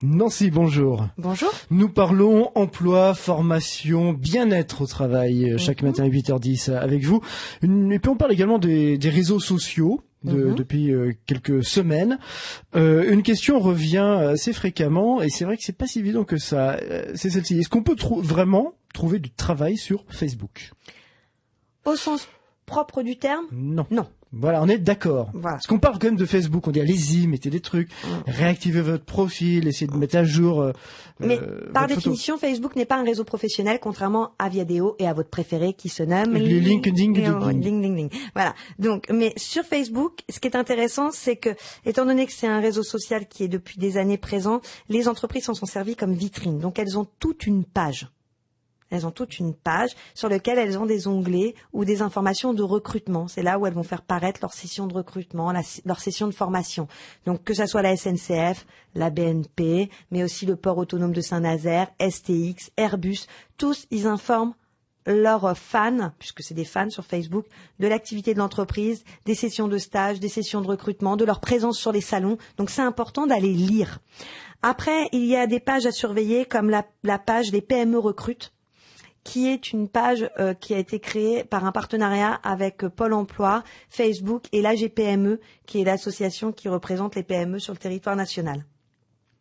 Nancy, bonjour. Bonjour. Nous parlons emploi, formation, bien-être au travail chaque matin à 8h10 avec vous. Et puis on parle également des réseaux sociaux depuis quelques semaines. Une question revient assez fréquemment et c'est vrai que c'est pas si évident que ça. C'est celle-ci. Est-ce qu'on peut vraiment trouver du travail sur Facebook? Au sens propre du terme? Non. Non. Voilà, on est d'accord. Voilà. Parce qu'on parle quand même de Facebook, on dit allez-y, mettez des trucs, réactivez votre profil, essayez de mettre à jour. Mais par votre définition, photo. Facebook n'est pas un réseau professionnel, contrairement à Viadeo et à votre préféré qui se nomme LinkedIn. Voilà. Donc, mais sur Facebook, ce qui est intéressant, c'est que, étant donné que c'est un réseau social qui est depuis des années présent, les entreprises s'en sont servies comme vitrine. Donc, elles ont toute une page. Elles ont toute une page sur laquelle elles ont des onglets ou des informations de recrutement. C'est là où elles vont faire paraître leur session de recrutement, leur session de formation. Donc que ça soit la SNCF, la BNP, mais aussi le port autonome de Saint-Nazaire, STX, Airbus, tous ils informent leurs fans, puisque c'est des fans sur Facebook, de l'activité de l'entreprise, des sessions de stage, des sessions de recrutement, de leur présence sur les salons. Donc c'est important d'aller lire. Après, il y a des pages à surveiller comme la page des PME recrutent, qui est une page qui a été créée par un partenariat avec Pôle emploi, Facebook et l'AGPME, qui est l'association qui représente les PME sur le territoire national.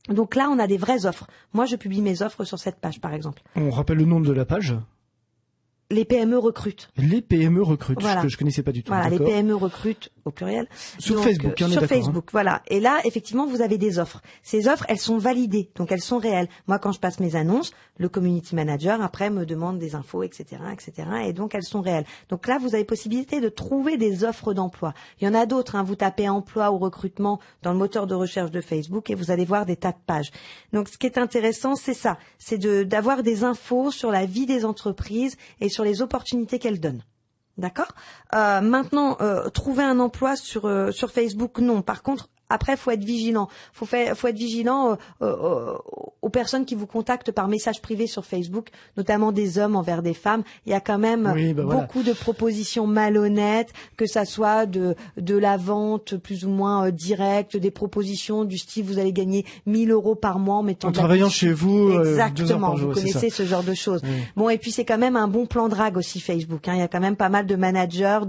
Donc là, on a des vraies offres. Moi, je publie mes offres sur cette page, par exemple. On rappelle le nom de la page? Les PME recrutent. Les PME recrutent, voilà. que je connaissais pas du tout. Voilà, les PME recrutent au pluriel. Sur donc, Facebook, on est sur d'accord, Facebook, voilà. Et là, effectivement, vous avez des offres. Ces offres, elles sont validées, donc elles sont réelles. Moi, quand je passe mes annonces, le community manager après me demande des infos, etc., etc. Et donc elles sont réelles. Donc là, vous avez possibilité de trouver des offres d'emploi. Il y en a d'autres. Vous tapez emploi ou recrutement dans le moteur de recherche de Facebook et vous allez voir des tas de pages. Donc, ce qui est intéressant, c'est ça, c'est d'avoir des infos sur la vie des entreprises et sur les opportunités qu'elles donnent. D'accord. Maintenant, trouver un emploi sur Facebook, non. Par contre, après, faut être vigilant. Faut être vigilant aux personnes qui vous contactent par message privé sur Facebook, notamment des hommes envers des femmes. Il y a quand même beaucoup de propositions malhonnêtes, que ça soit de la vente plus ou moins directe, des propositions du style vous allez gagner 1 000 € par mois en mettant en travaillant chez vous. Exactement. 2 heures par jour, vous connaissez ce genre de choses. Oui. Bon, et puis c'est quand même un bon plan drague aussi Facebook. Il y a quand même pas mal de managers,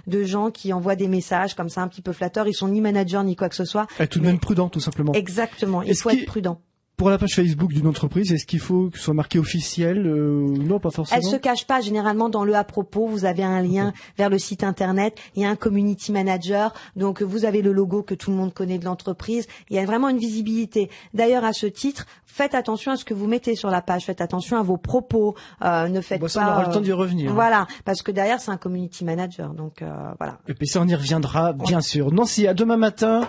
de gens qui envoient des messages comme ça un petit peu flatteurs. Ils sont ni managers ni quoi que ce soit. Être tout de même prudent, tout simplement. Exactement, il faut être prudent. Pour la page Facebook d'une entreprise, est-ce qu'il faut que ce soit marqué officiel? Non, pas forcément. Elle se cache pas. Généralement, dans le à propos, vous avez un lien vers le site internet. Il y a un community manager. Donc, vous avez le logo que tout le monde connaît de l'entreprise. Il y a vraiment une visibilité. D'ailleurs, à ce titre, faites attention à ce que vous mettez sur la page. Faites attention à vos propos. Ne faites pas. Ça, on aura le temps d'y revenir. Voilà, parce que derrière, c'est un community manager. Donc, voilà. Et puis ça, on y reviendra, bien sûr. Nancy, à demain matin.